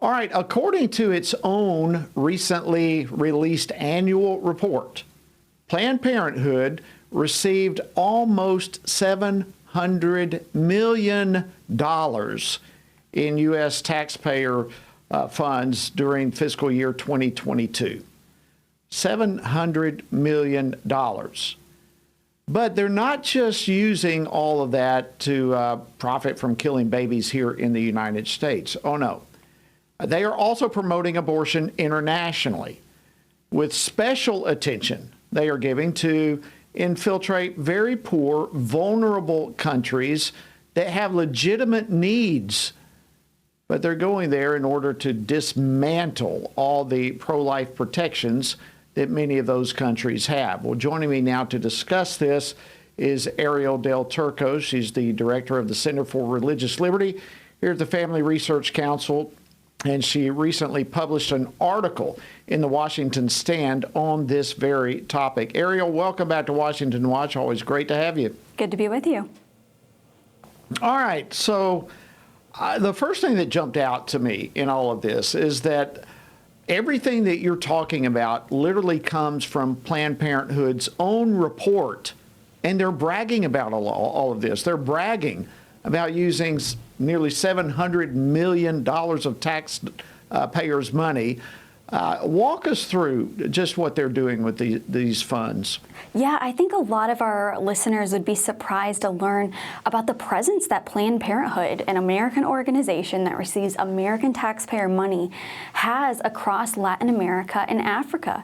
All right, according to its own recently released annual report, Planned Parenthood received almost $700 million in U.S. taxpayer funds during fiscal year 2022. $700 million. But they're not just using all of that to profit from killing babies here in the United States. Oh, no. They are also promoting abortion internationally with special attention they are giving to infiltrate very poor, vulnerable countries that have legitimate needs. But they're going there in order to dismantle all the pro-life protections that many of those countries have. Well, joining me now to discuss this is Arielle Del Turco. She's the director of the Center for Religious Liberty here at the Family Research Council, and she recently published an article in the Washington Stand on this very topic. Arielle, welcome back to Washington Watch. Always great to have you. Good to be with you. All right, so the first thing that jumped out to me in all of this is that everything that you're talking about literally comes from Planned Parenthood's own report, and they're bragging about all of this. They're bragging about using nearly $700 million of taxpayers' money. Walk us through just what they're doing with these funds. Yeah, I think a lot of our listeners would be surprised to learn about the presence that Planned Parenthood, an American organization that receives American taxpayer money, has across Latin America and Africa.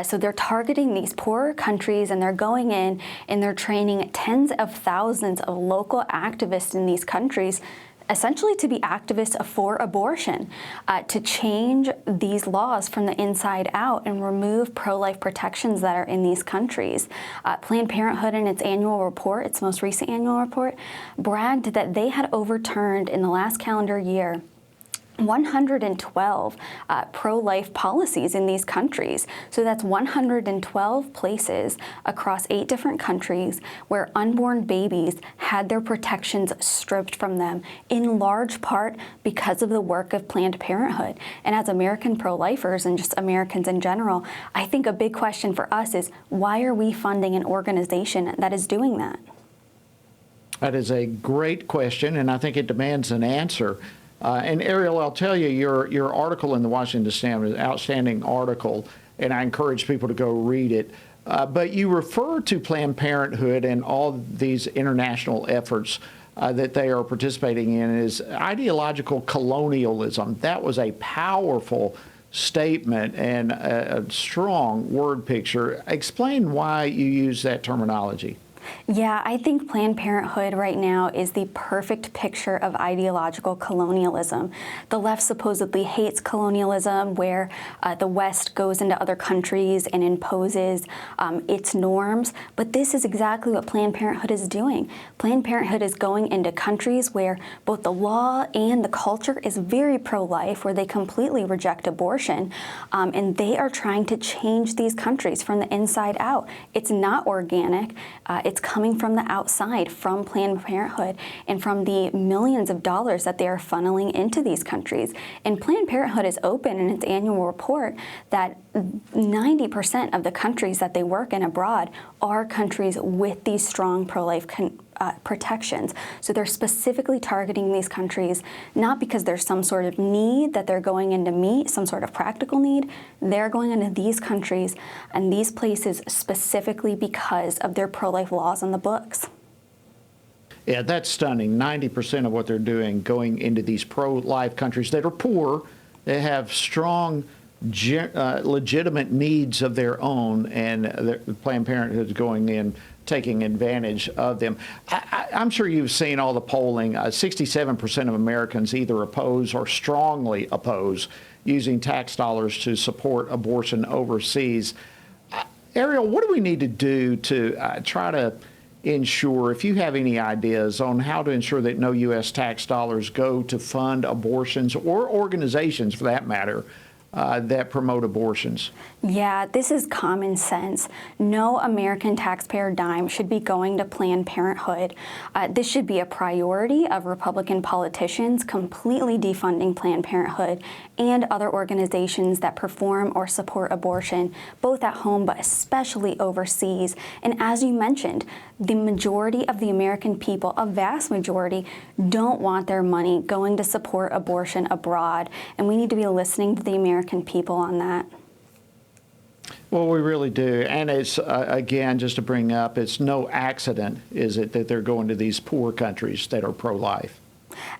So they're targeting these poorer countries, and they're going in and they're training tens of thousands of local activists in these countries, essentially to be activists for abortion, to change these laws from the inside out and remove pro-life protections that are in these countries. Planned Parenthood, in its annual report, its most recent annual report, bragged that they had overturned in the last calendar year 112 pro-life policies in these countries. So that's 112 places across 8 different countries where unborn babies had their protections stripped from them, in large part because of the work of Planned Parenthood. And as American pro-lifers and just Americans in general, I think a big question for us is, why are we funding an organization that is doing that? That is a great question, and I think it demands an answer. And Arielle, I'll tell you, your article in the Washington Stand is an outstanding article, and I encourage people to go read it. But you refer to Planned Parenthood and all these international efforts that they are participating in as ideological colonialism. That was a powerful statement and a strong word picture. Explain why you use that terminology. Yeah, I think Planned Parenthood right now is the perfect picture of ideological colonialism. The left supposedly hates colonialism, where the West goes into other countries and imposes its norms. But this is exactly what Planned Parenthood is doing. Planned Parenthood is going into countries where both the law and the culture is very pro-life, where they completely reject abortion. And they are trying to change these countries from the inside out. It's not organic. It's coming from the outside, from Planned Parenthood, and from the millions of dollars that they are funneling into these countries. And Planned Parenthood is open in its annual report that 90% of the countries that they work in abroad are countries with these strong pro-life protections. So they're specifically targeting these countries, not because there's some sort of need that they're going in to meet, some sort of practical need. They're going into these countries and these places specifically because of their pro-life laws on the books. Yeah, that's stunning. 90% of what they're doing going into these pro-life countries that are poor, they have strong legitimate needs of their own, and Planned Parenthood is going in taking advantage of them. I'm sure you've seen all the polling. 67% of Americans either oppose or strongly oppose using tax dollars to support abortion overseas. Arielle, what do we need to do to try to ensure, if you have any ideas on how to ensure that no U.S. tax dollars go to fund abortions or organizations, for that matter, that promote abortions. Yeah, this is common sense. No American taxpayer dime should be going to Planned Parenthood. This should be a priority of Republican politicians, completely defunding Planned Parenthood and other organizations that perform or support abortion, both at home but especially overseas. And as you mentioned, the majority of the American people, a vast majority, don't want their money going to support abortion abroad. And we need to be listening to the American people on that. Well, we really do. And it's, again, just to bring up, it's no accident, is it, that they're going to these poor countries that are pro-life?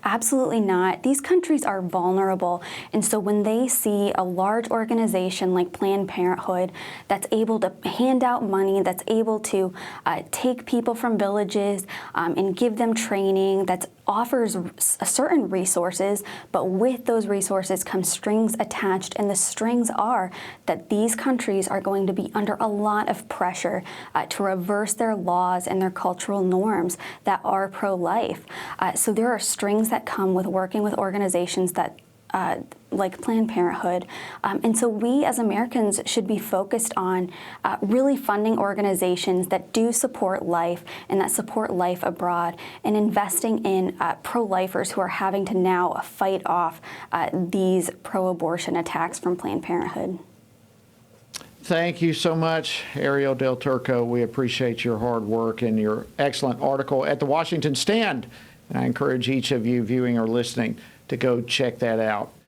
Absolutely not. These countries are vulnerable. And so when they see a large organization like Planned Parenthood that's able to hand out money, that's able to take people from villages and give them training, that offers certain resources, but with those resources come strings attached. And the strings are that these countries are going to be under a lot of pressure to reverse their laws and their cultural norms that are pro-life. So there are strings that come with working with organizations that like Planned Parenthood. And so we as Americans should be focused on really funding organizations that do support life and that support life abroad, and investing in pro-lifers who are having to now fight off these pro-abortion attacks from Planned Parenthood. Thank you so much, Arielle Del Turco. We appreciate your hard work and your excellent article at the Washington Stand. And I encourage each of you viewing or listening to go check that out.